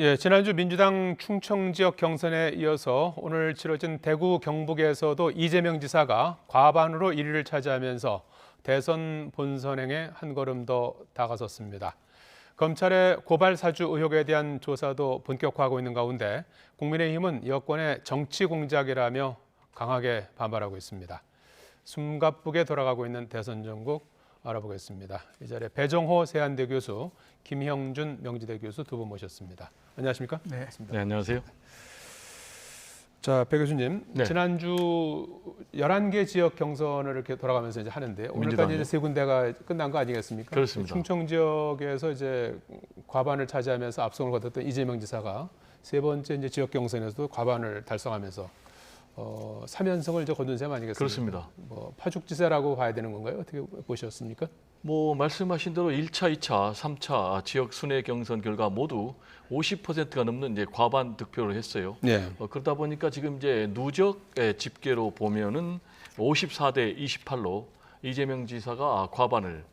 예, 지난주 민주당 충청 지역 경선에 이어서 오늘 치러진 대구 경북에서도 이재명 지사가 과반으로 1위를 차지하면서 대선 본선행에 한 걸음 더 다가섰습니다. 검찰의 고발 사주 의혹에 대한 조사도 본격화하고 있는 가운데 국민의힘은 여권의 정치 공작이라며 강하게 반발하고 있습니다. 숨가쁘게 돌아가고 있는 대선 전국 알아보겠습니다. 이 자리에 배정호 세한대 교수, 김형준 명지대 교수 두 분 모셨습니다. 안녕하십니까? 네. 네, 안녕하세요. 자, 배 교수님, 네. 지난주 11개 지역 경선을 이렇게 돌아가면서 이제 하는데 오늘까지 이제 세 군데가 끝난 거 아니겠습니까? 그렇습니다. 충청 지역에서 이제 과반을 차지하면서 압승을 거뒀던 이재명 지사가 세 번째 이제 지역 경선에서도 과반을 달성하면서 3연승을 이제 거둔 셈 아니겠습니까? 그렇습니다. 뭐 파죽지세라고 봐야 되는 건가요? 어떻게 보셨습니까? 뭐 말씀하신 대로 1차, 2차, 3차 지역 순회 경선 결과 모두 50%가 넘는 이제 과반 득표를 했어요. 네. 그러다 보니까 지금 이제 누적의 집계로 보면은 54대 28로 이재명 지사가 과반을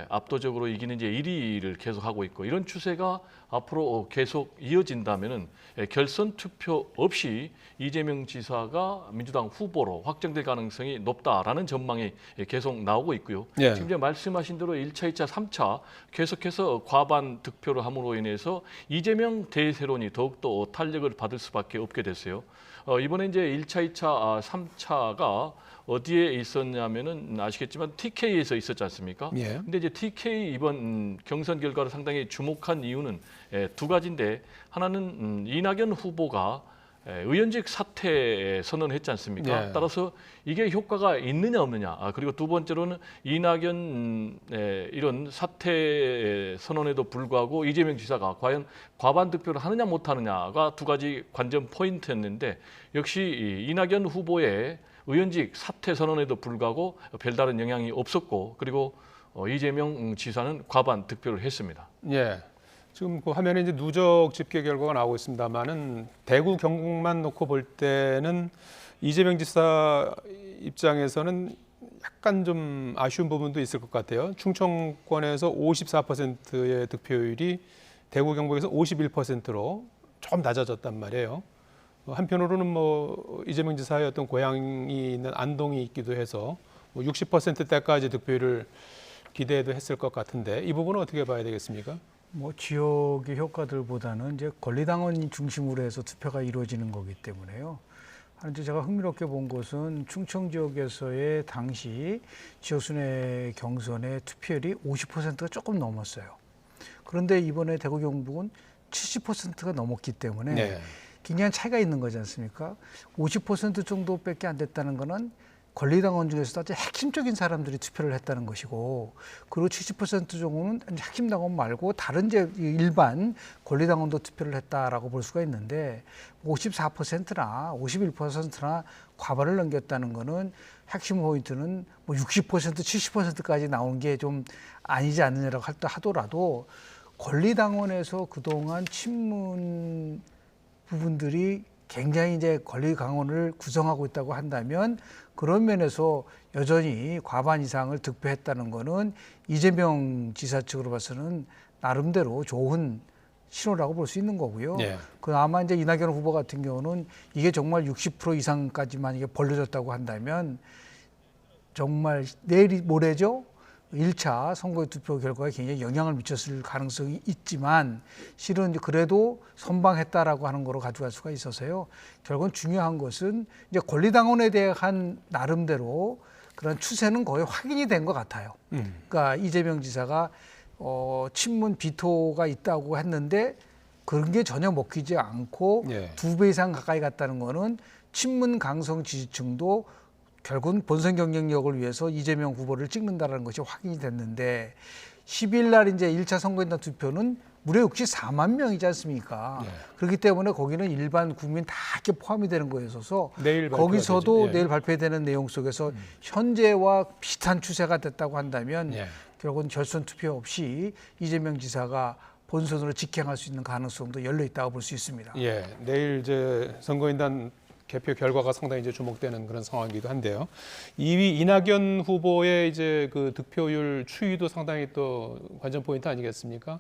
압도적으로 이기는 이제 1위를 계속하고 있고, 이런 추세가 앞으로 계속 이어진다면은 결선 투표 없이 이재명 지사가 민주당 후보로 확정될 가능성이 높다라는 전망이 계속 나오고 있고요. 예. 지금 이제 말씀하신 대로 1차, 2차, 3차 계속해서 과반 득표를 함으로 인해서 이재명 대세론이 더욱더 탄력을 받을 수밖에 없게 됐어요. 이번에 이제 1차, 2차, 3차가 어디에 있었냐면은 아시겠지만 TK에서 있었지 않습니까? 예. 근데 이제 TK 이번 경선 결과를 상당히 주목한 이유는 두 가지인데, 하나는 이낙연 후보가 의원직 사퇴 선언했지 않습니까? 예. 따라서 이게 효과가 있느냐 없느냐. 그리고 두 번째로는 이낙연 이런 사퇴 선언에도 불구하고 이재명 지사가 과연 과반 득표를 하느냐 못하느냐가 두 가지 관전 포인트였는데, 역시 이낙연 후보의 의원직 사퇴 선언에도 불구하고 별다른 영향이 없었고, 그리고 이재명 지사는 과반 득표를 했습니다. 예. 지금 그 화면에 이제 누적 집계 결과가 나오고 있습니다만은 대구 경북만 놓고 볼 때는 이재명 지사 입장에서는 약간 좀 아쉬운 부분도 있을 것 같아요. 충청권에서 54%의 득표율이 대구 경북에서 51%로 좀 낮아졌단 말이에요. 한편으로는 뭐 이재명 지사의 어떤 고향이 있는 안동이 있기도 해서 뭐 60%대까지 득표율을 기대도 했을 것 같은데 이 부분은 어떻게 봐야 되겠습니까? 뭐 지역의 효과들보다는 이제 권리당원 중심으로 해서 투표가 이루어지는 거기 때문에요. 이제 제가 흥미롭게 본 것은 충청 지역에서의 당시 지역순회 경선의 투표율이 50%가 조금 넘었어요. 그런데 이번에 대구 경북은 70%가 넘었기 때문에 네. 굉장히 차이가 있는 거지 않습니까? 50% 정도밖에 안 됐다는 거는 권리당원 중에서도 아주 핵심적인 사람들이 투표를 했다는 것이고, 그리고 70% 정도는 핵심 당원 말고 다른 이제 일반 권리당원도 투표를 했다라고 볼 수가 있는데, 54%나 51%나 과반을 넘겼다는 거는 핵심 포인트는 뭐 60%, 70%까지 나온 게 좀 아니지 않느냐라고 하더라도, 권리당원에서 그동안 친문 부분들이 굉장히 이제 권리 강원을 구성하고 있다고 한다면, 그런 면에서 여전히 과반 이상을 득표했다는 거는 이재명 지사 측으로 봐서는 나름대로 좋은 신호라고 볼 수 있는 거고요. 네. 그 아마 이제 이낙연 후보 같은 경우는 이게 정말 60% 이상까지만 이게 벌려졌다고 한다면 정말 내일 모레죠. 1차 선거 투표 결과에 굉장히 영향을 미쳤을 가능성이 있지만, 실은 이제 그래도 선방했다라고 하는 거로 가져갈 수가 있어서요. 결국은 중요한 것은 이제 권리당원에 대한 나름대로 그런 추세는 거의 확인이 된 것 같아요. 그러니까 이재명 지사가 친문 비토가 있다고 했는데 그런 게 전혀 먹히지 않고 예. 2배 이상 가까이 갔다는 거는 친문 강성 지지층도 결국은 본선 경쟁력을 위해서 이재명 후보를 찍는다는 것이 확인이 됐는데, 10일 날 이제 1차 선거인단 투표는 무려 64만 명이지 않습니까? 네. 그렇기 때문에 거기는 일반 국민 다 이렇게 포함이 되는 거여서 내일 거기서도 발표가 되죠. 예. 내일 발표되는 내용 속에서 현재와 비슷한 추세가 됐다고 한다면 예. 결국은 결선 투표 없이 이재명 지사가 본선으로 직행할 수 있는 가능성도 열려 있다고 볼 수 있습니다. 예, 내일 이제 선거인단 개표 결과가 상당히 이제 주목되는 그런 상황이기도 한데요. 2위 이낙연 후보의 이제 그 득표율 추이도 상당히 또 관전 포인트 아니겠습니까?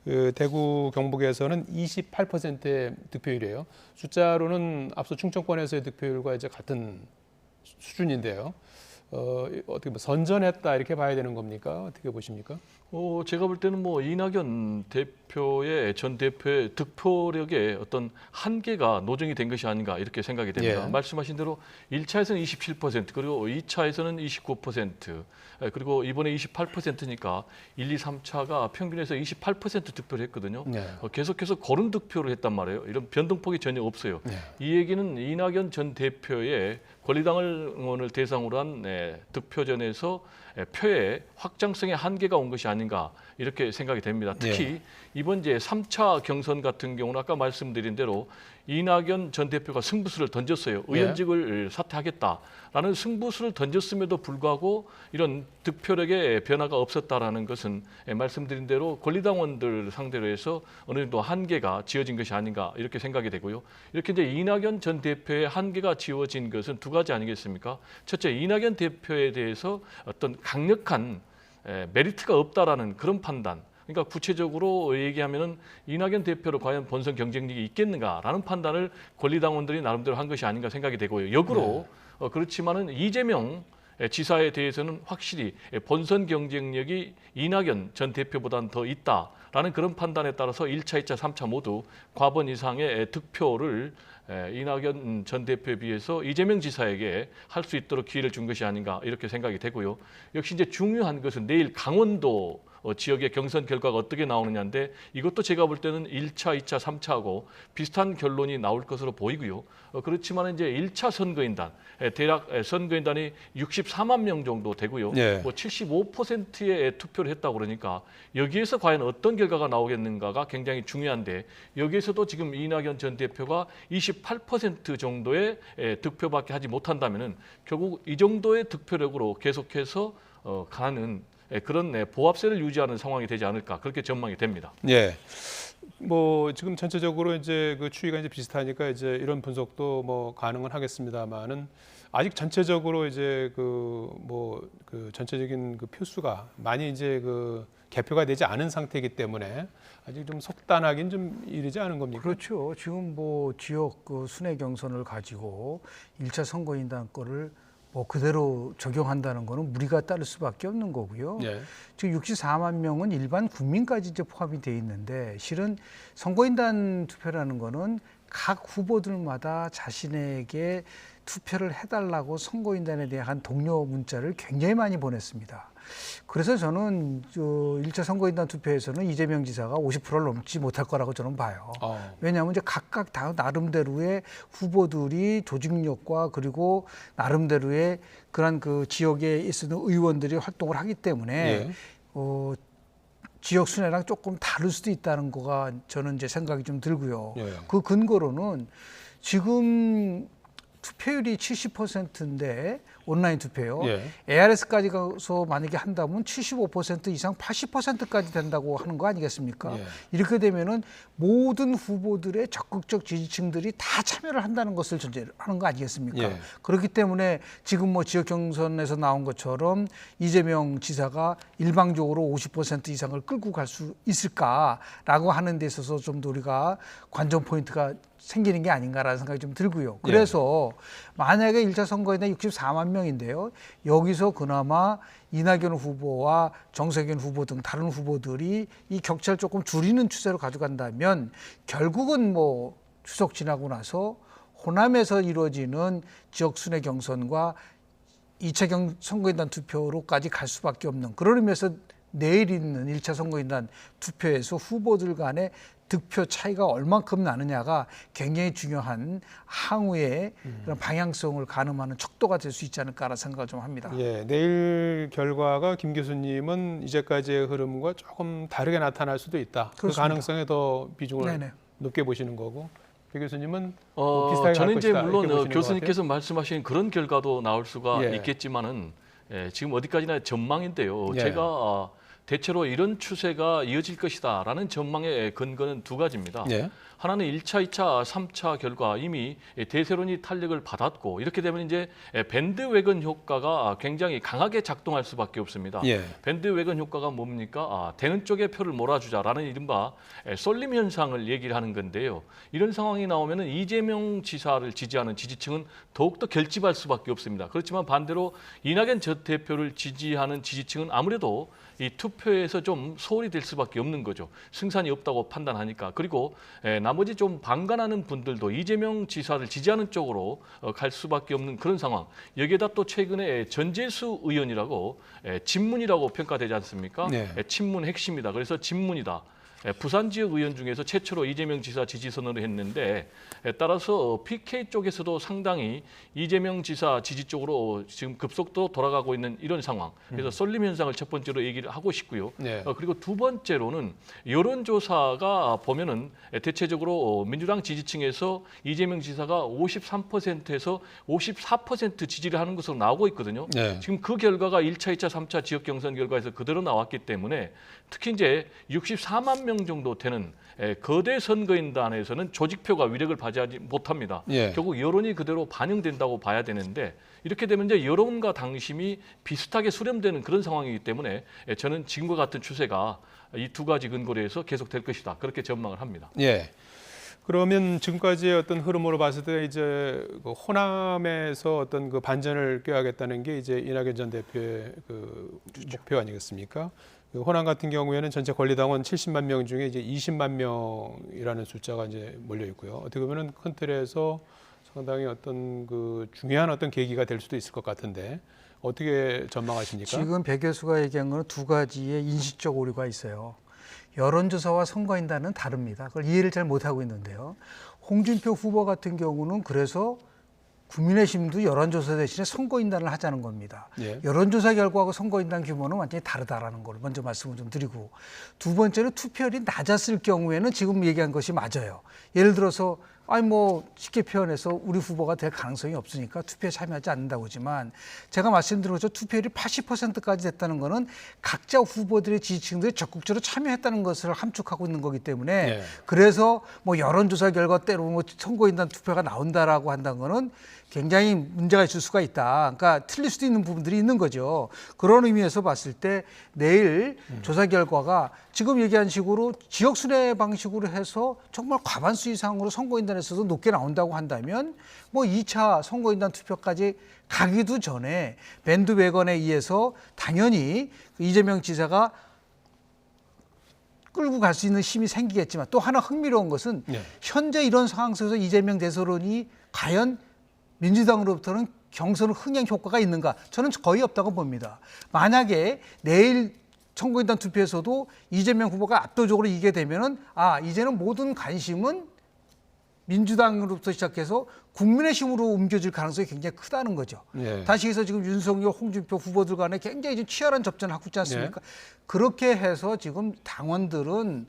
그 대구 경북에서는 28%의 득표율이에요. 숫자로는 앞서 충청권에서의 득표율과 이제 같은 수준인데요. 어떻게 뭐 선전했다 이렇게 봐야 되는 겁니까? 어떻게 보십니까? 제가 볼 때는 뭐 이낙연 대표의 전 대표의 득표력에 어떤 한계가 노정이 된 것이 아닌가 이렇게 생각이 됩니다. 예. 말씀하신 대로 1차에서는 27% 그리고 2차에서는 29% 그리고 이번에 28%니까 1, 2, 3차가 평균에서 28% 득표를 했거든요. 네. 계속해서 고른 득표를 했단 말이에요. 이런 변동폭이 전혀 없어요. 네. 이 얘기는 이낙연 전 대표의 권리당원을 대상으로 한 득표전에서 표의 확장성의 한계가 온 것이 아닌가 이렇게 생각이 됩니다. 특히 이번 이제 3차 경선 같은 경우는 아까 말씀드린 대로 이낙연 전 대표가 승부수를 던졌어요. 의원직을 사퇴하겠다라는 승부수를 던졌음에도 불구하고 이런 득표력의 변화가 없었다라는 것은 말씀드린 대로 권리당원들 상대로 해서 어느 정도 한계가 지어진 것이 아닌가 이렇게 생각이 되고요. 이렇게 이제 이낙연 전 대표의 한계가 지어진 것은 두 가지 아니겠습니까? 첫째, 이낙연 대표에 대해서 어떤 강력한 메리트가 없다라는 그런 판단. 그러니까 구체적으로 얘기하면은 이낙연 대표로 과연 본선 경쟁력이 있겠는가라는 판단을 권리당원들이 나름대로 한 것이 아닌가 생각이 되고요. 역으로 그렇지만은 이재명 지사에 대해서는 확실히 본선 경쟁력이 이낙연 전 대표보다는 더 있다라는 그런 판단에 따라서 1차, 2차, 3차 모두 과반 이상의 득표를 이낙연 전 대표에 비해서 이재명 지사에게 할 수 있도록 기회를 준 것이 아닌가 이렇게 생각이 되고요. 역시 이제 중요한 것은 내일 강원도 지역의 경선 결과가 어떻게 나오느냐인데 이것도 제가 볼 때는 1차, 2차, 3차하고 비슷한 결론이 나올 것으로 보이고요. 그렇지만 이제 1차 선거인단, 대략 선거인단이 64만 명 정도 되고요. 네. 뭐 75%의 투표를 했다고 그러니까 여기에서 과연 어떤 결과가 나오겠는가가 굉장히 중요한데 여기에서도 지금 이낙연 전 대표가 28% 정도의 득표밖에 하지 못한다면은 결국 이 정도의 득표력으로 계속해서 가는 그런 보합세를 유지하는 상황이 되지 않을까 그렇게 전망이 됩니다. 예. 뭐 지금 전체적으로 이제 그 추이가 이제 비슷하니까 이제 이런 분석도 뭐 가능은 하겠습니다만은 아직 전체적으로 이제 그 전체적인 그 표수가 많이 이제 그 개표가 되지 않은 상태이기 때문에 아직 좀 속단하긴 좀 이르지 않은 겁니까? 그렇죠. 지금 뭐 지역 그 순회 경선을 가지고 1차 선거인단 거를 뭐 그대로 적용한다는 거는 무리가 따를 수밖에 없는 거고요. 예. 지금 64만 명은 일반 국민까지 이제 포함이 돼 있는데 실은 선거인단 투표라는 거는 각 후보들마다 자신에게 투표를 해달라고 선거인단에 대한 독려 문자를 굉장히 많이 보냈습니다. 그래서 저는 1차 선거인단 투표에서는 이재명 지사가 50%를 넘지 못할 거라고 저는 봐요. 왜냐하면 이제 각각 다 나름대로의 후보들이 조직력과 그리고 나름대로의 그런 그 지역에 있는 의원들이 활동을 하기 때문에 예. 지역 순회랑 조금 다를 수도 있다는 거가 저는 이제 생각이 좀 들고요. 예. 그 근거로는 지금 투표율이 70%인데 온라인 투표요. 예. ARS까지 가서 만약에 한다면 75% 이상 80%까지 된다고 하는 거 아니겠습니까? 예. 이렇게 되면은 모든 후보들의 적극적 지지층들이 다 참여를 한다는 것을 전제하는 거 아니겠습니까? 예. 그렇기 때문에 지금 뭐 지역 경선에서 나온 것처럼 이재명 지사가 일방적으로 50% 이상을 끌고 갈 수 있을까라고 하는 데 있어서 좀 더 우리가 관전 포인트가 생기는 게 아닌가라는 생각이 좀 들고요. 그래서 만약에 1차 선거에는 64만 명인데요. 여기서 그나마 이낙연 후보와 정세균 후보 등 다른 후보들이 이 격차를 조금 줄이는 추세로 가져간다면 결국은 뭐 추석 지나고 나서 호남에서 이루어지는 지역 순회 경선과 2차 선거인단 투표로까지 갈 수밖에 없는 그런 의미에서 내일 있는 1차 선거인단 투표에서 후보들 간의 득표 차이가 얼만큼 나느냐가 굉장히 중요한 향후의 그런 방향성을 가늠하는 척도가 될 수 있지 않을까라는 생각을 좀 합니다. 예, 내일 결과가 김 교수님은 이제까지의 흐름과 조금 다르게 나타날 수도 있다. 그 그렇습니다. 가능성에 더 비중을 네네. 높게 보시는 거고, 배 교수님은 뭐 비슷하게 저는 갈 이제 것이다, 물론 이렇게 보시는 교수님께서 말씀하신 그런 결과도 나올 수가 예. 있겠지만은 지금 어디까지나 전망인데요. 예. 제가 대체로 이런 추세가 이어질 것이다라는 전망의 근거는 두 가지입니다. 예. 하나는 1차, 2차, 3차 결과 이미 대세론이 탄력을 받았고 이렇게 되면 이제 밴드웨건 효과가 굉장히 강하게 작동할 수밖에 없습니다. 예. 밴드웨건 효과가 뭡니까? 되는 쪽에 표를 몰아주자라는 이른바 쏠림 현상을 얘기를 하는 건데요. 이런 상황이 나오면 이재명 지사를 지지하는 지지층은 더욱더 결집할 수밖에 없습니다. 그렇지만 반대로 이낙연 전 대표를 지지하는 지지층은 아무래도 이 투표에서 좀 소홀히 될 수밖에 없는 거죠. 승산이 없다고 판단하니까. 그리고 나머지 좀 방관하는 분들도 이재명 지사를 지지하는 쪽으로 갈 수밖에 없는 그런 상황. 여기에다 또 최근에 전재수 의원이라고 친문이라고 평가되지 않습니까? 네. 친문 핵심이다. 그래서 친문이다. 부산 지역 의원 중에서 최초로 이재명 지사 지지 선언을 했는데 따라서 PK 쪽에서도 상당히 이재명 지사 지지 쪽으로 지금 급속도로 돌아가고 있는 이런 상황. 그래서 쏠림 현상을 첫 번째로 얘기를 하고 싶고요. 네. 그리고 두 번째로는 여론조사가 보면은 대체적으로 민주당 지지층에서 이재명 지사가 53%에서 54% 지지를 하는 것으로 나오고 있거든요. 네. 지금 그 결과가 1차, 2차, 3차 지역 경선 결과에서 그대로 나왔기 때문에 특히 이제 64만 명 정도 되는 거대 선거인단에서는 조직표가 위력을 발휘하지 못합니다. 예. 결국 여론이 그대로 반영된다고 봐야 되는데 이렇게 되면 이제 여론과 당심이 비슷하게 수렴되는 그런 상황이기 때문에 저는 지금과 같은 추세가 이 두 가지 근거로 해서 계속될 것이다. 그렇게 전망을 합니다. 예. 그러면 지금까지의 어떤 흐름으로 봤을 때 이제 그 호남에서 어떤 그 반전을 꾀하겠다는 게 이제 이낙연 전 대표의 그 목표 아니겠습니까? 그 호남 같은 경우에는 전체 권리당원 70만 명 중에 이제 20만 명이라는 숫자가 이제 몰려 있고요. 어떻게 보면은 큰 틀에서 상당히 어떤 그 중요한 어떤 계기가 될 수도 있을 것 같은데 어떻게 전망하십니까? 지금 배 교수가 얘기한 거는 두 가지의 인식적 오류가 있어요. 여론조사와 선거인단은 다릅니다. 그걸 이해를 잘 못하고 있는데요. 홍준표 후보 같은 경우는 그래서 국민의힘도 여론조사 대신에 선거인단을 하자는 겁니다. 예. 여론조사 결과하고 선거인단 규모는 완전히 다르다라는 걸 먼저 말씀을 좀 드리고, 두 번째로 투표율이 낮았을 경우에는 지금 얘기한 것이 맞아요. 예를 들어서 쉽게 표현해서 우리 후보가 될 가능성이 없으니까 투표에 참여하지 않는다고 하지만 제가 말씀드린 것처럼 투표율이 80%까지 됐다는 거는 각자 후보들의 지지층들이 적극적으로 참여했다는 것을 함축하고 있는 거기 때문에 네. 그래서 여론조사 결과 때로 선거인단 투표가 나온다라고 한다는 거는 굉장히 문제가 있을 수가 있다. 그러니까 틀릴 수도 있는 부분들이 있는 거죠. 그런 의미에서 봤을 때 내일 조사 결과가 지금 얘기한 식으로 지역 순회 방식으로 해서 정말 과반수 이상으로 선거인단에서도 높게 나온다고 한다면 2차 선거인단 투표까지 가기도 전에 밴드웨건에 의해서 당연히 이재명 지사가 끌고 갈 수 있는 힘이 생기겠지만 또 하나 흥미로운 것은 네. 현재 이런 상황 속에서 이재명 대선론이 과연 민주당으로부터는 경선 흥행 효과가 있는가? 저는 거의 없다고 봅니다. 만약에 내일 선거인단 투표에서도 이재명 후보가 압도적으로 이기게 되면은 이제는 모든 관심은 민주당으로부터 시작해서 국민의힘으로 옮겨질 가능성이 굉장히 크다는 거죠. 예. 다시 해서 지금 윤석열, 홍준표 후보들 간에 굉장히 좀 치열한 접전을 하고 있지 않습니까? 그렇게 해서 지금 당원들은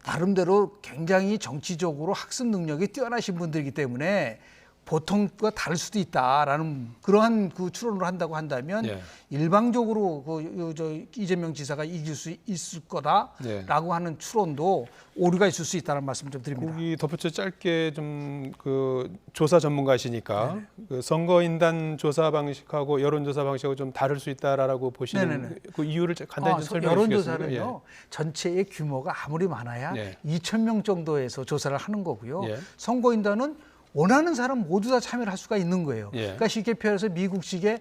나름대로 굉장히 정치적으로 학습 능력이 뛰어나신 분들이기 때문에 보통과 다를 수도 있다라는 그러한 그 추론을 한다고 한다면 예. 일방적으로 이재명 지사가 이길 수 있을 거다라고 하는 추론도 오류가 있을 수 있다는 말씀 좀 드립니다. 거기 덧붙여 짧게 좀 그 조사 전문가시니까 그 선거인단 조사 방식하고 여론조사 방식하고 좀 다를 수 있다라고 보시는 네네네. 그 이유를 간단히 좀 설명해 주시겠습니까? 여론조사는요 전체의 규모가 아무리 많아야 예. 2,000명 정도에서 조사를 하는 거고요. 예. 선거인단은 원하는 사람 모두 다 참여를 할 수가 있는 거예요. 예. 그러니까 쉽게 표현해서 미국식의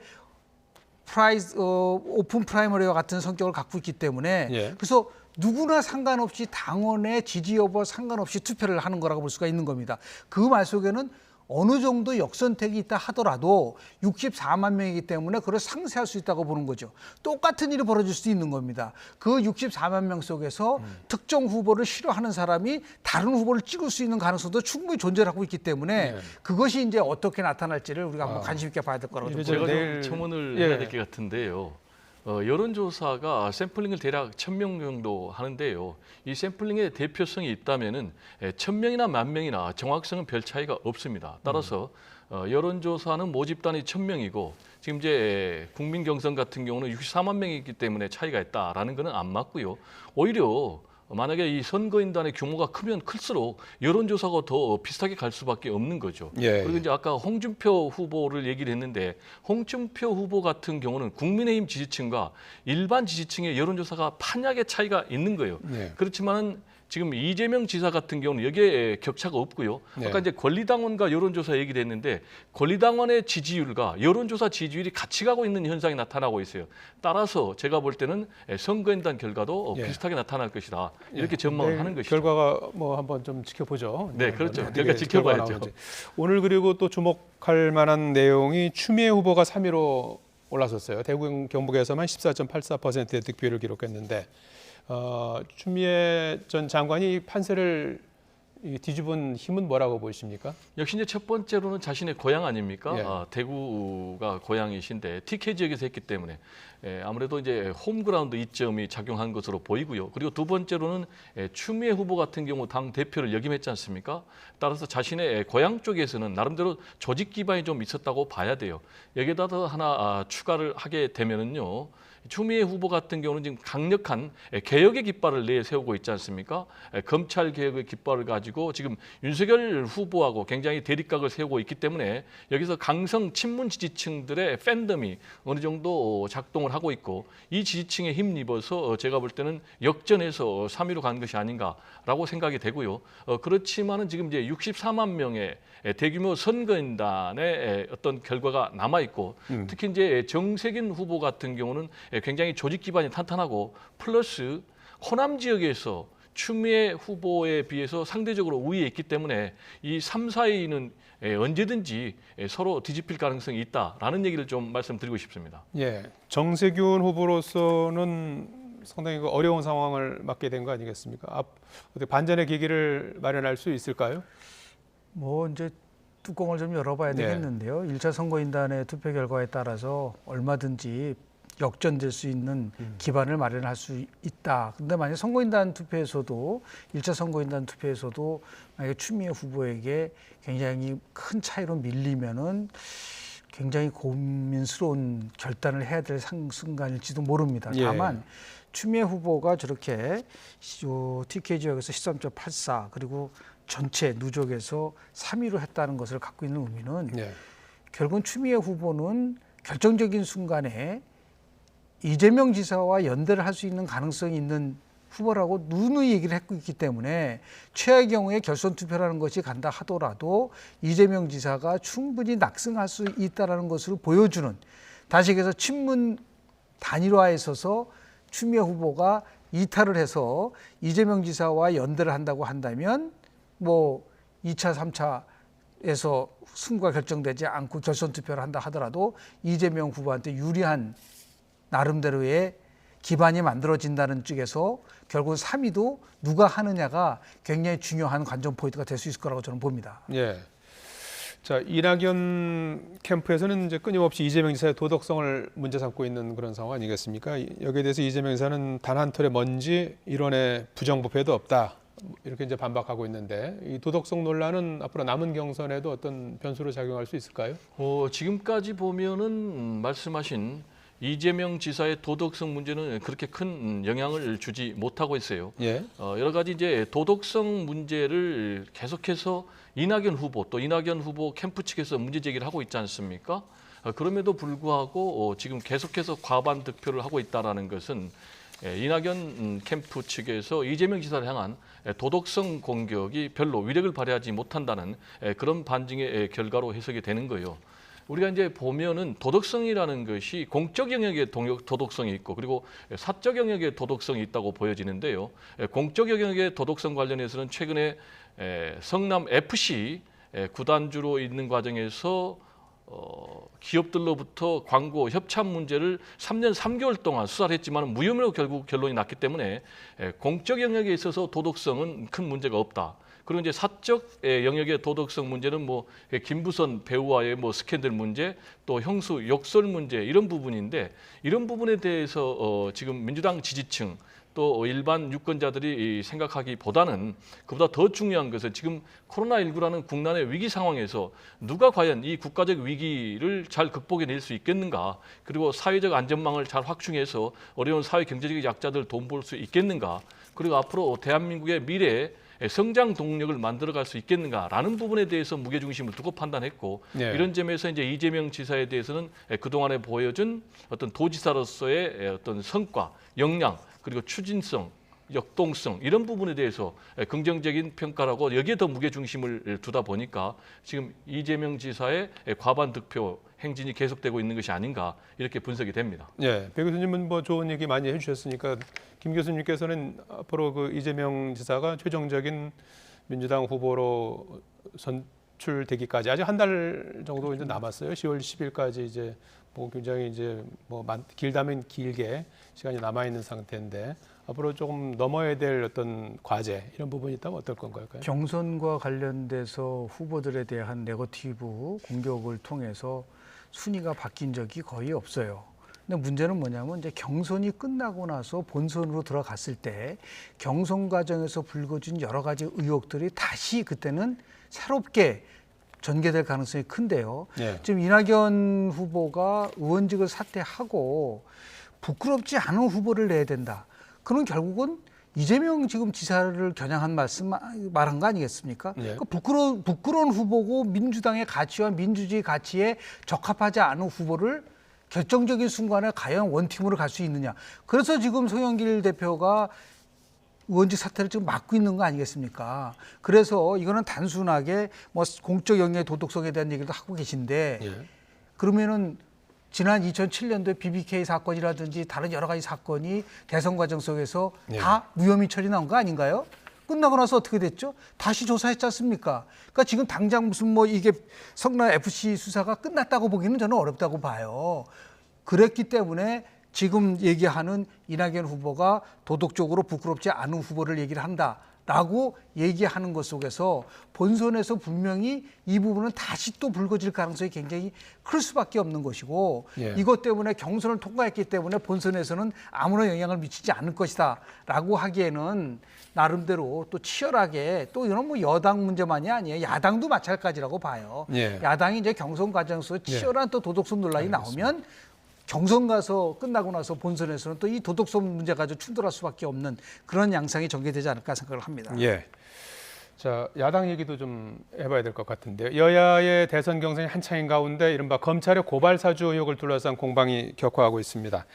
오픈 프라이머리와 같은 성격을 갖고 있기 때문에 예. 그래서 누구나 상관없이 당원의 지지 여부와 상관없이 투표를 하는 거라고 볼 수가 있는 겁니다. 그 말 속에는 어느 정도 역선택이 있다 하더라도 64만 명이기 때문에 그걸 상쇄할 수 있다고 보는 거죠. 똑같은 일이 벌어질 수도 있는 겁니다. 그 64만 명 속에서 특정 후보를 싫어하는 사람이 다른 후보를 찍을 수 있는 가능성도 충분히 존재하고 있기 때문에 그것이 이제 어떻게 나타날지를 우리가 한번 관심 있게 봐야 될 거라고 좀 이래저래 제가 내일- 좀 첨언을 예. 해야 될 것 같은데요. 여론조사가 샘플링을 대략 1,000명 정도 하는데요. 이 샘플링의 대표성이 있다면은 1,000명이나 10,000명이나 정확성은 별 차이가 없습니다. 따라서 여론조사는 모집단이 1,000명이고 지금 이제 국민 경선 같은 경우는 64만 명이기 때문에 차이가 있다라는 것은 안 맞고요. 오히려 만약에 이 선거인단의 규모가 크면 클수록 여론조사가 더 비슷하게 갈 수밖에 없는 거죠. 예. 그리고 이제 아까 홍준표 후보를 얘기를 했는데 홍준표 후보 같은 경우는 국민의힘 지지층과 일반 지지층의 여론조사가 판약의 차이가 있는 거예요. 예. 그렇지만 지금 이재명 지사 같은 경우는 여기에 격차가 없고요. 네. 아까 이제 권리당원과 여론조사 얘기를 했는데 권리당원의 지지율과 여론조사 지지율이 같이 가고 있는 현상이 나타나고 있어요. 따라서 제가 볼 때는 선거인단 결과도 예. 비슷하게 나타날 것이다. 이렇게 예. 전망을 내일 하는 것이죠. 결과가 뭐 한번 좀 지켜보죠. 네, 그렇죠. 어떻게 결과 지켜봐야죠. 나오는지. 오늘 그리고 또 주목할 만한 내용이 추미애 후보가 3위로 올라섰어요. 대구 경북에서만 14.84%의 득표를 기록했는데 추미애 전 장관이 판세를 뒤집은 힘은 뭐라고 보십니까? 역시 이제 첫 번째로는 자신의 고향 아닙니까? 예. 대구가 고향이신데 TK 지역에서 했기 때문에 아무래도 이제 홈그라운드 이점이 작용한 것으로 보이고요. 그리고 두 번째로는 추미애 후보 같은 경우 당 대표를 역임했지 않습니까? 따라서 자신의 고향 쪽에서는 나름대로 조직 기반이 좀 있었다고 봐야 돼요. 여기에다 더 하나 추가를 하게 되면은요. 추미애 후보 같은 경우는 지금 강력한 개혁의 깃발을 내세우고 있지 않습니까? 검찰 개혁의 깃발을 가지고 지금 윤석열 후보하고 굉장히 대립각을 세우고 있기 때문에 여기서 강성 친문 지지층들의 팬덤이 어느 정도 작동을 하고 있고 이 지지층에 힘입어서 제가 볼 때는 역전해서 3위로 간 것이 아닌가라고 생각이 되고요. 그렇지만은 지금 이제 64만 명의 대규모 선거인단의 어떤 결과가 남아 있고 특히 이제 정세균 후보 같은 경우는 굉장히 조직 기반이 탄탄하고 플러스 호남 지역에서 추미애 후보에 비해서 상대적으로 우위에 있기 때문에 이 3, 4위는 언제든지 서로 뒤집힐 가능성이 있다라는 얘기를 좀 말씀드리고 싶습니다. 예, 정세균 후보로서는 상당히 어려운 상황을 맞게 된 거 아니겠습니까? 어떻게 반전의 계기를 마련할 수 있을까요? 뭐 이제 뚜껑을 좀 열어봐야 네. 되겠는데요. 1차 선거인단의 투표 결과에 따라서 얼마든지 역전될 수 있는 기반을 마련할 수 있다. 근데 만약 선거인단 투표에서도 1차 선거인단 투표에서도 만약에 추미애 후보에게 굉장히 큰 차이로 밀리면은 굉장히 고민스러운 결단을 해야 될 순간일지도 모릅니다. 예. 다만 추미애 후보가 저렇게 TK 지역에서 13.84 그리고 전체 누적에서 3위로 했다는 것을 갖고 있는 의미는 예. 결국은 추미애 후보는 결정적인 순간에 이재명 지사와 연대를 할 수 있는 가능성이 있는 후보라고 누누이 얘기를 했고 있기 때문에 최악의 경우에 결선 투표라는 것이 간다 하더라도 이재명 지사가 충분히 낙승할 수 있다는 것을 보여주는 다시 얘기해서 친문 단일화에 있어서 추미애 후보가 이탈을 해서 이재명 지사와 연대를 한다고 한다면 뭐 2차, 3차에서 승부가 결정되지 않고 결선 투표를 한다 하더라도 이재명 후보한테 유리한 나름대로의 기반이 만들어진다는 쪽에서 결국 3위도 누가 하느냐가 굉장히 중요한 관전 포인트가 될 수 있을 거라고 저는 봅니다. 예. 자, 이낙연 캠프에서는 이제 끊임없이 이재명 지사의 도덕성을 문제 삼고 있는 그런 상황 아니겠습니까? 여기에 대해서 이재명 지사는 단 한 톨의 먼지 일원의 부정부패도 없다. 이렇게 이제 반박하고 있는데 이 도덕성 논란은 앞으로 남은 경선에도 어떤 변수로 작용할 수 있을까요? 지금까지 보면은 말씀하신 이재명 지사의 도덕성 문제는 그렇게 큰 영향을 주지 못하고 있어요. 예. 여러 가지 이제 도덕성 문제를 계속해서 이낙연 후보 또 이낙연 후보 캠프 측에서 문제 제기를 하고 있지 않습니까? 그럼에도 불구하고 지금 계속해서 과반 득표를 하고 있다라는 것은 이낙연 캠프 측에서 이재명 지사를 향한 도덕성 공격이 별로 위력을 발휘하지 못한다는 그런 반증의 결과로 해석이 되는 거예요. 우리가 이제 보면은 도덕성이라는 것이 공적 영역의 도덕성이 있고 그리고 사적 영역의 도덕성이 있다고 보여지는데요. 공적 영역의 도덕성 관련해서는 최근에 성남 FC 구단주로 있는 과정에서 기업들로부터 광고 협찬 문제를 3년 3개월 동안 수사를 했지만 무혐의로 결국 결론이 났기 때문에 공적 영역에 있어서 도덕성은 큰 문제가 없다. 그리고 이제 사적 영역의 도덕성 문제는 뭐 김부선 배우와의 뭐 스캔들 문제, 또 형수 욕설 문제 이런 부분인데 이런 부분에 대해서 지금 민주당 지지층 또 일반 유권자들이 생각하기보다는 그보다 더 중요한 것은 지금 코로나19라는 국난의 위기 상황에서 누가 과연 이 국가적 위기를 잘 극복해낼 수 있겠는가, 그리고 사회적 안전망을 잘 확충해서 어려운 사회 경제적 약자들 돈 벌 수 있겠는가, 그리고 앞으로 대한민국의 미래 성장 동력을 만들어갈 수 있겠는가라는 부분에 대해서 무게중심을 두고 판단했고, 네. 이런 점에서 이제 이재명 지사에 대해서는 그동안에 보여준 어떤 도지사로서의 어떤 성과, 역량, 그리고 추진성, 역동성 이런 부분에 대해서 긍정적인 평가라고 여기에 더 무게중심을 두다 보니까 지금 이재명 지사의 과반 득표 행진이 계속되고 있는 것이 아닌가 이렇게 분석이 됩니다. 예, 배 교수님은 뭐 좋은 얘기 많이 해주셨으니까 김 교수님께서는 앞으로 그 이재명 지사가 최종적인 민주당 후보로 선출되기까지 아직 한 달 정도 이제 남았어요. 10월 10일까지 이제 뭐 굉장히 이제 뭐 길다면 길게 시간이 남아 있는 상태인데 앞으로 조금 넘어야 될 어떤 과제 이런 부분이 있다면 어떨 건가요? 경선과 관련돼서 후보들에 대한 네거티브 공격을 통해서 순위가 바뀐 적이 거의 없어요. 근데 문제는 뭐냐면 이제 경선이 끝나고 나서 본선으로 들어갔을 때 경선 과정에서 불거진 여러 가지 의혹들이 다시 그때는 새롭게 전개될 가능성이 큰데요. 예. 지금 이낙연 후보가 의원직을 사퇴하고 부끄럽지 않은 후보를 내야 된다. 그럼 결국은 이재명 지금 지사를 겨냥한 말한 거 아니겠습니까? 예. 그 부끄러운 후보고 민주당의 가치와 민주주의 가치에 적합하지 않은 후보를 결정적인 순간에 과연 원팀으로 갈 수 있느냐. 그래서 지금 송영길 대표가 의원직 사퇴를 지금 막고 있는 거 아니겠습니까? 그래서 이거는 단순하게 뭐 공적 영역의 도덕성에 대한 얘기도 하고 계신데 예. 그러면은 지난 2007년도에 BBK 사건이라든지 다른 여러 가지 사건이 대선 과정 속에서 예. 다 무혐의 처리 나온 거 아닌가요? 끝나고 나서 어떻게 됐죠? 다시 조사했지 않습니까? 그러니까 지금 당장 무슨 뭐 이게 성남 FC 수사가 끝났다고 보기는 저는 어렵다고 봐요. 그랬기 때문에 지금 얘기하는 이낙연 후보가 도덕적으로 부끄럽지 않은 후보를 얘기를 한다라고 얘기하는 것 속에서 본선에서 분명히 이 부분은 다시 또 불거질 가능성이 굉장히 클 수밖에 없는 것이고 예. 이것 때문에 경선을 통과했기 때문에 본선에서는 아무런 영향을 미치지 않을 것이다라고 하기에는 나름대로 또 치열하게 또 이런 뭐 여당 문제만이 아니에요. 야당도 마찬가지라고 봐요. 예. 야당이 이제 경선 과정에서 치열한 또 도덕성 논란이 나오면 경선 가서 끝나고 나서 본선에서는 또 이 도덕성 문제 가지고 충돌할 수밖에 없는 그런 양상이 전개되지 않을까 생각을 합니다. 예. 자, 야당 얘기도 좀 해봐야 될 것 같은데요. 여야의 대선 경선이 한창인 가운데 이른바 검찰의 고발 사주 의혹을 둘러싼 공방이 격화하고 있습니다.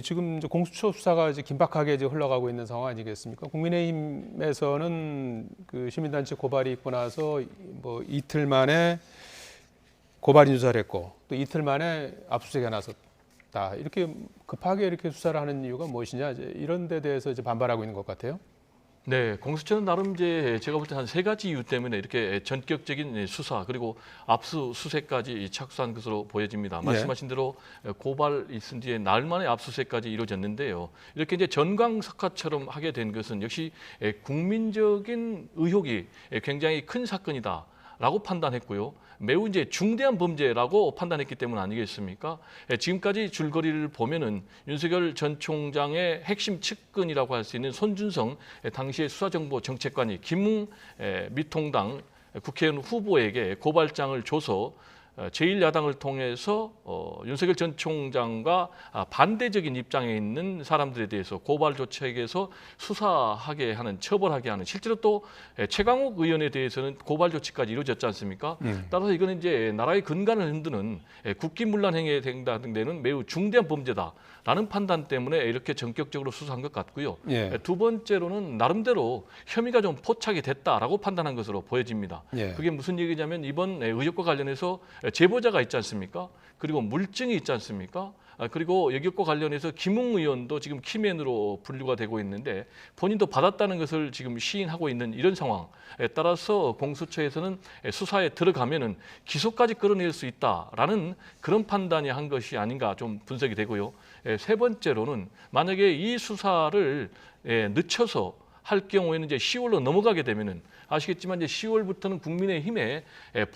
지금 이제 공수처 수사가 이제 긴박하게 이제 흘러가고 있는 상황 아니겠습니까? 국민의힘에서는 그 시민단체 고발이 있고 나서 뭐 이틀 만에 고발 인수사를 했고 또 이틀 만에 압수수색에 나섰다. 이렇게 급하게 이렇게 수사를 하는 이유가 무엇이냐? 이제 이런 데 대해서 이제 반발하고 있는 것 같아요. 네, 공수처는 나름 이제 제가 볼 때 한 세 가지 이유 때문에 이렇게 전격적인 수사 그리고 압수수색까지 착수한 것으로 보여집니다. 말씀하신 대로 고발 있은 뒤에 날 만에 압수수색까지 이루어졌는데요. 이렇게 이제 전광석화처럼 하게 된 것은 역시 국민적인 의혹이 굉장히 큰 사건이다라고 판단했고요. 매우 이제 중대한 범죄라고 판단했기 때문 아니겠습니까? 지금까지 줄거리를 보면은 윤석열 전 총장의 핵심 측근이라고 할 수 있는 손준성 당시의 수사정보정책관이 김웅 미통당 국회의원 후보에게 고발장을 줘서 제1야당을 통해서 윤석열 전 총장과 반대적인 입장에 있는 사람들에 대해서 고발 조치에서 수사하게 하는, 처벌하게 하는, 실제로 또 최강욱 의원에 대해서는 고발 조치까지 이루어졌지 않습니까? 따라서 이거는 이제 나라의 근간을 흔드는 국기문란 행위에 해당되는 매우 중대한 범죄다라는 판단 때문에 이렇게 전격적으로 수사한 것 같고요. 예. 두 번째로는 나름대로 혐의가 좀 포착이 됐다라고 판단한 것으로 보여집니다. 예. 그게 무슨 얘기냐면 이번 의혹과 관련해서 제보자가 있지 않습니까? 그리고 물증이 있지 않습니까? 그리고 여기과 관련해서 김웅 의원도 지금 키맨으로 분류가 되고 있는데 본인도 받았다는 것을 지금 시인하고 있는 이런 상황에 따라서 공수처에서는 수사에 들어가면은 기소까지 끌어낼 수 있다라는 그런 판단이 한 것이 아닌가 좀 분석이 되고요. 세 번째로는 만약에 이 수사를 늦춰서 할 경우에는 이제 10월로 넘어가게 되면은 아시겠지만 이제 10월부터는 국민의힘의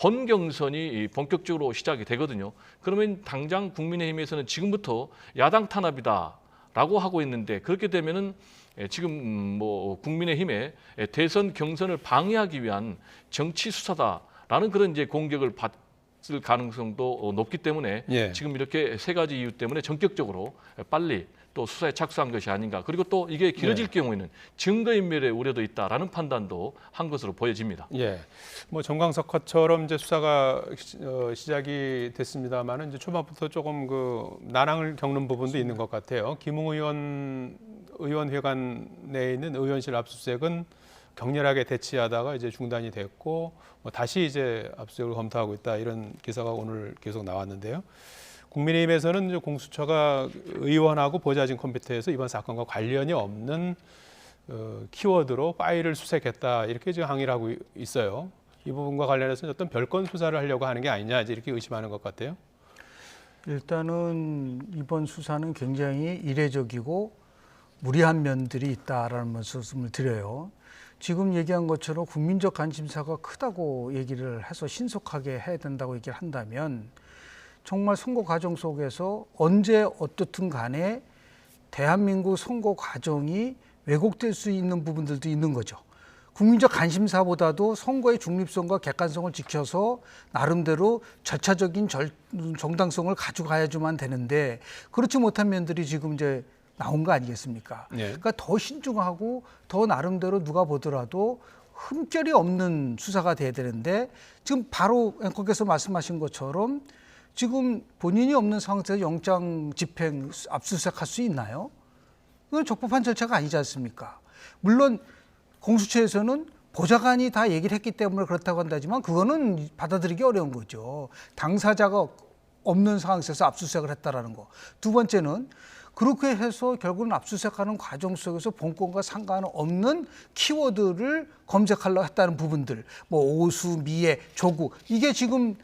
본경선이 본격적으로 시작이 되거든요. 그러면 당장 국민의힘에서는 지금부터 야당 탄압이다. 라고 하고 있는데 그렇게 되면은 지금 뭐 국민의힘의 대선 경선을 방해하기 위한 정치 수사다라는 그런 이제 공격을 받을 가능성도 높기 때문에 예. 지금 이렇게 세 가지 이유 때문에 전격적으로 빨리 또 수사에 착수한 것이 아닌가. 그리고 또 이게 길어질 경우에는 증거인멸의 우려도 있다라는 판단도 한 것으로 보여집니다. 예, 뭐 정광석화처럼 이제 수사가 시작이 됐습니다만은 이제 초반부터 조금 그 난항을 겪는 부분도 있는 것 같아요. 김웅 의원회관 내에 있는 의원실 압수수색은 격렬하게 대치하다가 이제 중단이 됐고 뭐 다시 이제 압수수색을 검토하고 있다 이런 기사가 오늘 계속 나왔는데요. 국민의힘에서는 이제 공수처가 의원하고 보좌진 컴퓨터에서 이번 사건과 관련이 없는 키워드로 파일을 수색했다 이렇게 지금 항의를 하고 있어요. 이 부분과 관련해서 어떤 별건 수사를 하려고 하는 게 아니냐 이렇게 의심하는 것 같아요. 일단은 이번 수사는 굉장히 이례적이고 무리한 면들이 있다라는 말씀을 드려요. 지금 얘기한 것처럼 국민적 관심사가 크다고 얘기를 해서 신속하게 해야 된다고 얘기를 한다면 정말 선거 과정 속에서 언제 어떻든 간에 대한민국 선거 과정이 왜곡될 수 있는 부분들도 있는 거죠. 국민적 관심사보다도 선거의 중립성과 객관성을 지켜서 나름대로 절차적인 정당성을 가져가야지만 되는데 그렇지 못한 면들이 지금 이제 나온 거 아니겠습니까? 네. 그러니까 더 신중하고 더 나름대로 누가 보더라도 흠결이 없는 수사가 돼야 되는데 지금 바로 앵커께서 말씀하신 것처럼 지금 본인이 없는 상태에서 영장 집행 압수수색할 수 있나요? 그건 적법한 절차가 아니지 않습니까? 물론 공수처에서는 보좌관이 다 얘기를 했기 때문에 그렇다고 한다지만 그거는 받아들이기 어려운 거죠. 당사자가 없는 상황에서 압수수색을 했다라는 거. 두 번째는 그렇게 해서 결국은 압수수색하는 과정 속에서 본건과 상관없는 키워드를 검색하려고 했다는 부분들, 뭐 오수, 미애, 조국 이게 지금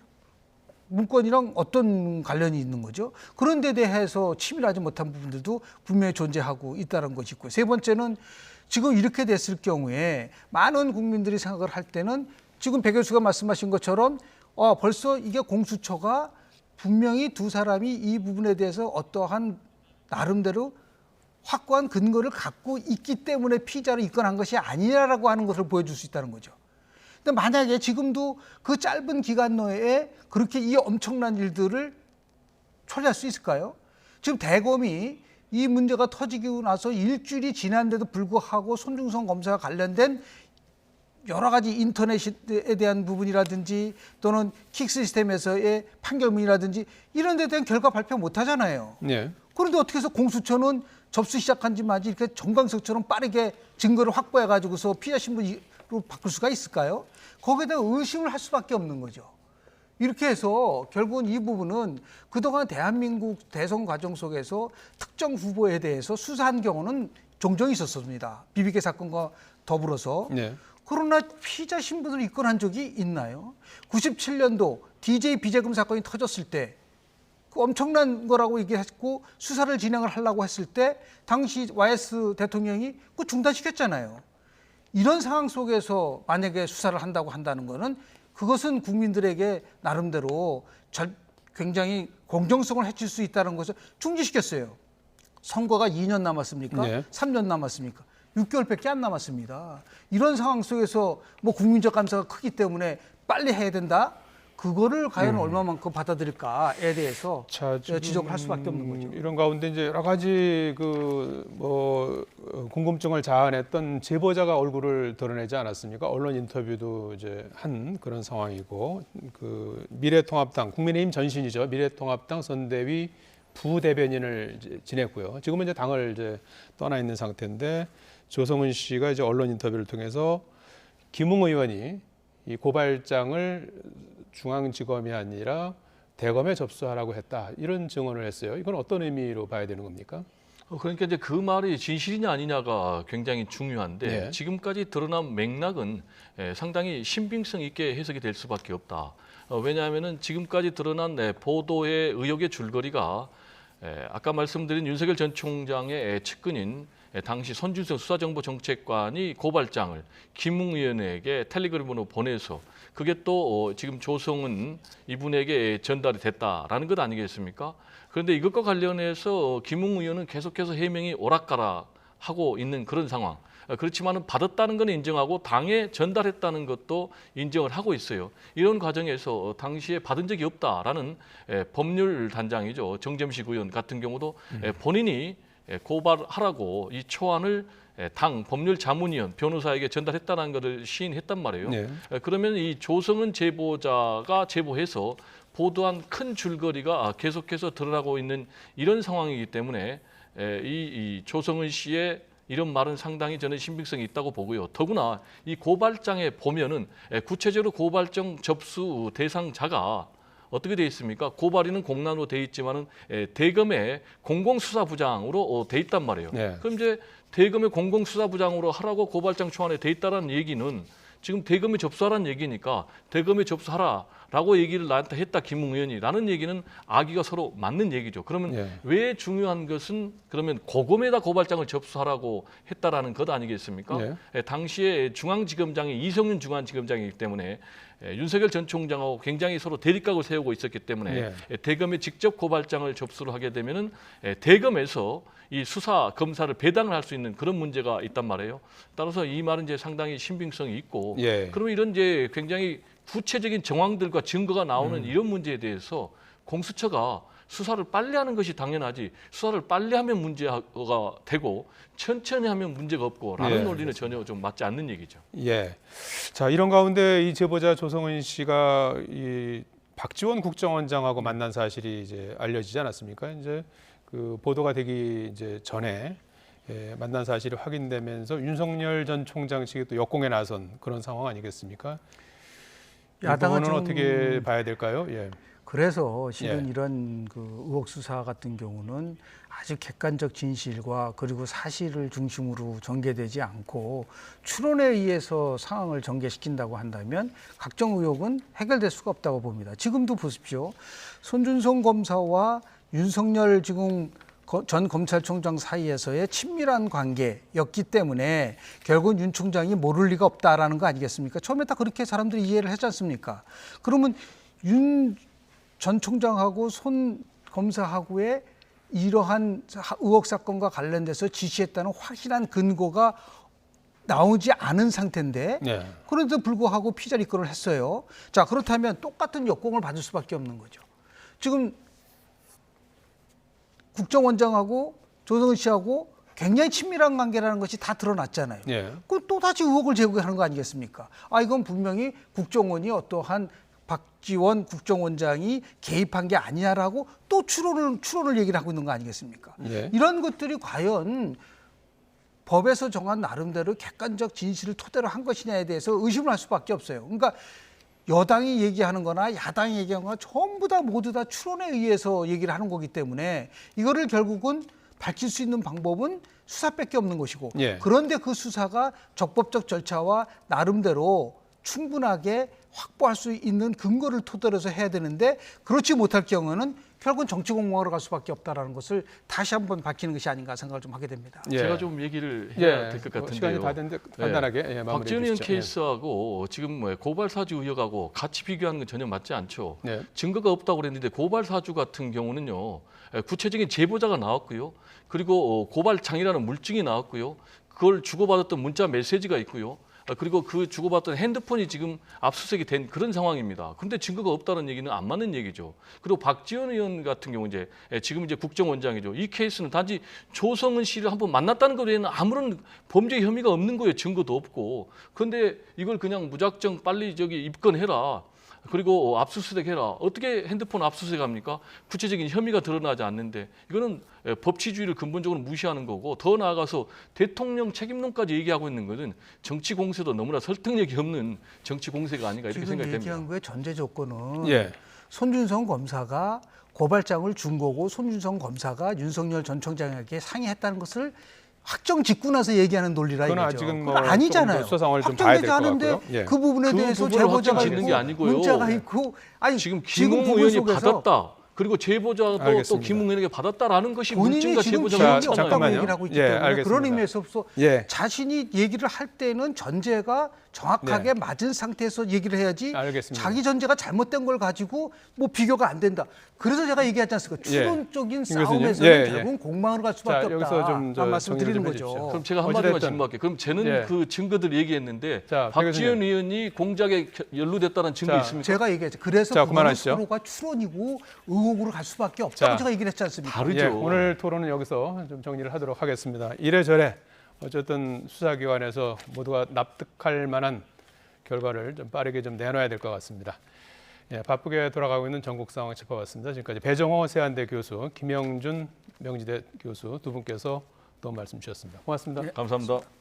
문건이랑 어떤 관련이 있는 거죠? 그런 데 대해서 치밀하지 못한 부분들도 분명히 존재하고 있다는 것이 있고 세 번째는 지금 이렇게 됐을 경우에 많은 국민들이 생각을 할 때는 지금 배 교수가 말씀하신 것처럼 벌써 이게 공수처가 분명히 두 사람이 이 부분에 대해서 어떠한 나름대로 확고한 근거를 갖고 있기 때문에 피의자로 입건한 것이 아니라고 하는 것을 보여줄 수 있다는 거죠. 근데 만약에 지금도 그 짧은 기간 내에 그렇게 이 엄청난 일들을 처리할 수 있을까요? 지금 대검이 이 문제가 터지고 나서 일주일이 지났는데도 불구하고 손중성 검사와 관련된 여러 가지 인터넷에 대한 부분이라든지 또는 킥 시스템에서의 판결문이라든지 이런 데 대한 결과 발표 못 하잖아요. 네. 그런데 어떻게 해서 공수처는 접수 시작한 지 마치 이렇게 정광석처럼 빠르게 증거를 확보해 가지고서 피의자 신분으로 바꿀 수가 있을까요? 거기에 대한 의심을 할 수밖에 없는 거죠. 이렇게 해서 결국은 이 부분은 그동안 대한민국 대선 과정 속에서 특정 후보에 대해서 수사한 경우는 종종 있었습니다. 비비케 사건과 더불어서. 네. 그러나 피의자 신분을 입건한 적이 있나요? 97년도 DJ 비자금 사건이 터졌을 때 그 엄청난 거라고 얘기했고 수사를 진행을 하려고 했을 때 당시 YS 대통령이 그 중단시켰잖아요. 이런 상황 속에서 만약에 수사를 한다고 한다는 거는 그것은 국민들에게 나름대로 굉장히 공정성을 해칠 수 있다는 것을 중지시켰어요. 선거가 2년 남았습니까? 네. 3년 남았습니까? 6개월밖에 안 남았습니다. 이런 상황 속에서 뭐 국민적 감사가 크기 때문에 빨리 해야 된다? 그거를 과연 얼마만큼 받아들일까에 대해서 지적을 할 수밖에 없는 거죠. 이런 가운데 이제 여러 가지 궁금증을 자아냈던 제보자가 얼굴을 드러내지 않았습니까? 언론 인터뷰도 이제 한 그런 상황이고 그 미래통합당 국민의힘 전신이죠. 미래통합당 선대위 부대변인을 이제 지냈고요. 지금은 이제 당을 이제 떠나 있는 상태인데 조성은 씨가 이제 언론 인터뷰를 통해서 김웅 의원이 이 고발장을 중앙지검이 아니라 대검에 접수하라고 했다 이런 증언을 했어요. 이건 어떤 의미로 봐야 되는 겁니까? 그러니까 이제 그 말이 진실이냐 아니냐가 굉장히 중요한데 네. 지금까지 드러난 맥락은 상당히 신빙성 있게 해석이 될 수밖에 없다. 왜냐하면은 지금까지 드러난 보도의 의혹의 줄거리가 아까 말씀드린 윤석열 전 총장의 측근인 당시 손준성 수사정보정책관이 고발장을 김웅 의원에게 텔레그램으로 보내서 그게 또 지금 조성은 이분에게 전달이 됐다라는 것 아니겠습니까? 그런데 이것과 관련해서 김웅 의원은 계속해서 해명이 오락가락하고 있는 그런 상황. 그렇지만은 받았다는 건 인정하고 당에 전달했다는 것도 인정을 하고 있어요. 이런 과정에서 당시에 받은 적이 없다라는 법률 단장이죠. 정점식 의원 같은 경우도 본인이 고발하라고 이 초안을 당 법률 자문위원 변호사에게 전달했다는 것을 시인했단 말이에요. 네. 그러면 이 조성은 제보자가 제보해서 보도한 큰 줄거리가 계속해서 드러나고 있는 이런 상황이기 때문에 이 조성은 씨의 이런 말은 상당히 저는 신빙성이 있다고 보고요. 더구나 이 고발장에 보면은 구체적으로 고발장 접수 대상자가 어떻게 돼 있습니까? 고발인은 공란으로 돼 있지만은 대검의 공공수사부장으로 돼 있단 말이에요. 네. 그럼 이제 대검의 공공수사부장으로 하라고 고발장 초안에 돼 있다라는 얘기는 지금 대검에 접수하라는 얘기니까 대검에 접수하라라고 얘기를 나한테 했다 김웅 의원이라는 얘기는 아기가 서로 맞는 얘기죠. 그러면 예. 왜 중요한 것은 그러면 고검에다 고발장을 접수하라고 했다라는 것 아니겠습니까? 당시에 중앙지검장이 이성윤 중앙지검장이기 때문에 윤석열 전 총장하고 굉장히 서로 대립각을 세우고 있었기 때문에 대검에 직접 고발장을 접수를 하게 되면은 대검에서 이 수사 검사를 배당을 할 수 있는 그런 문제가 있단 말이에요. 따라서 이 말은 이제 상당히 신빙성이 있고, 그러면 이런 이제 굉장히 구체적인 정황들과 증거가 나오는 이런 문제에 대해서 공수처가 수사를 빨리 하는 것이 당연하지 수사를 빨리 하면 문제가 되고 천천히 하면 문제가 없고라는 논리는 전혀 좀 맞지 않는 얘기죠. 예. 자, 이런 가운데 이 제보자 조성은 씨가 이 박지원 국정원장하고 만난 사실이 이제 알려지지 않았습니까? 이제 그 보도가 되기 이제 전에 만난 사실이 확인되면서 윤석열 전 총장 측이 또 역공에 나선 그런 상황 아니겠습니까? 야당은 야당은 어떻게 봐야 될까요? 예. 그래서 실은 이런 그 의혹 수사 같은 경우는 아주 객관적 진실과 그리고 사실을 중심으로 전개되지 않고 추론에 의해서 상황을 전개시킨다고 한다면 각종 의혹은 해결될 수가 없다고 봅니다. 지금도 보십시오. 손준성 검사와 윤석열 지금 전 검찰총장 사이에서의 친밀한 관계였기 때문에 결국은 윤 총장이 모를 리가 없다라는 거 아니겠습니까? 처음에 다 그렇게 사람들이 이해를 했지 않습니까? 그러면 윤 전 총장하고 손 검사하고의 이러한 의혹 사건과 관련돼서 지시했다는 확실한 근거가 나오지 않은 상태인데 그런데도 불구하고 피의자 입건을 했어요. 자, 그렇다면 똑같은 역공을 받을 수밖에 없는 거죠. 지금 국정원장하고 조성은 씨하고 굉장히 친밀한 관계라는 것이 다 드러났잖아요. 그럼 또 다시 의혹을 제기하는 거 아니겠습니까? 아, 이건 분명히 국정원이 어떠한 박지원 국정원장이 개입한 게 아니냐라고 또 추론을 얘기를 하고 있는 거 아니겠습니까? 이런 것들이 과연 법에서 정한 나름대로 객관적 진실을 토대로 한 것이냐에 대해서 의심을 할 수밖에 없어요. 그러니까 여당이 얘기하는 거나 야당이 얘기하는 거나 전부 다 모두 다 추론에 의해서 얘기를 하는 거기 때문에 이거를 결국은 밝힐 수 있는 방법은 수사밖에 없는 것이고 그런데 그 수사가 적법적 절차와 나름대로 충분하게 확보할 수 있는 근거를 토대로 해서 해야 되는데 그렇지 못할 경우는 결국은 정치 공무원으로 갈 수밖에 없다라는 것을 다시 한번 밝히는 것이 아닌가 생각을 좀 하게 됩니다. 제가 좀 얘기를 해야 될 것 같은데요. 시간이 다 됐는데 간단하게 마무리해 주시죠. 박지원 의원 케이스하고 지금 고발 사주 의혹하고 같이 비교하는 건 전혀 맞지 않죠. 증거가 없다고 그랬는데 고발 사주 같은 경우는요. 구체적인 제보자가 나왔고요. 그리고 고발장이라는 물증이 나왔고요. 그걸 주고받았던 문자 메시지가 있고요. 그리고 그 주고받던 핸드폰이 지금 압수수색이 된 그런 상황입니다. 그런데 증거가 없다는 얘기는 안 맞는 얘기죠. 그리고 박지원 의원 같은 경우 이제 지금 이제 국정원장이죠. 이 케이스는 단지 조성은 씨를 한번 만났다는 것 외에는 아무런 범죄 혐의가 없는 거예요. 증거도 없고. 그런데 이걸 그냥 무작정 빨리 입건해라. 그리고 압수수색해라. 어떻게 핸드폰 압수수색합니까? 구체적인 혐의가 드러나지 않는데 이거는 법치주의를 근본적으로 무시하는 거고 더 나아가서 대통령 책임론까지 얘기하고 있는 것은 정치 공세도 너무나 설득력이 없는 정치 공세가 아닌가 이렇게 생각이 됩니다. 지금 얘기한 거의 전제 조건은 손준성 검사가 고발장을 준 거고 손준성 검사가 윤석열 전 총장에게 상의했다는 것을 확정 짓고 나서 얘기하는 논리라 이거죠. 지금 그건 아니잖아요. 수사 상황을 좀 봐야 될 것 같고요. 그 부분에 대해서 제보자가 있고 게 아니고요. 문자가 있고 지금 김웅 의원이 받았다. 그리고 제보자도 또 알겠습니다. 김웅현에게 받았다라는 것이 본인이 물증과 지금 제보자가 기억이 자, 없다고 있잖아요. 잠깐만요. 얘기를 하고 있기 예, 때문에 알겠습니다. 그런 의미에서 예. 자신이 얘기를 할 때는 전제가 정확하게 맞은 상태에서 얘기를 해야지 알겠습니다. 자기 전제가 잘못된 걸 가지고 뭐 비교가 안 된다. 그래서 제가 얘기하지 않습니까? 예. 추론적인 김 교수님. 싸움에서는 예, 예. 결국은 공방으로 갈 수밖에 자, 없다. 여기서 좀 라는 말씀을 정리를 드리는 좀 거죠. 해주십시오. 그럼 제가 한마디만 어찌됐든. 질문할게요. 그럼 저는 예. 그 증거들 얘기했는데 자, 박지원 교수님. 의원이 공작에 연루됐다는 증거 자, 있습니까? 제가 얘기했죠. 그래서 자, 그거는 그만하시죠. 서로가 추론이고 의혹으로 갈 수밖에 없다고 자, 제가 얘기를 했지 않습니까? 다르죠. 예, 오늘 토론은 여기서 좀 정리를 하도록 하겠습니다. 이래저래 어쨌든 수사기관에서 모두가 납득할 만한 결과를 좀 빠르게 좀 내놔야 될 것 같습니다. 예, 바쁘게 돌아가고 있는 전국 상황 짚어봤습니다. 지금까지 배정호 세안대 교수, 김영준 명지대 교수 두 분께서 도움 말씀 주셨습니다. 고맙습니다. 감사합니다.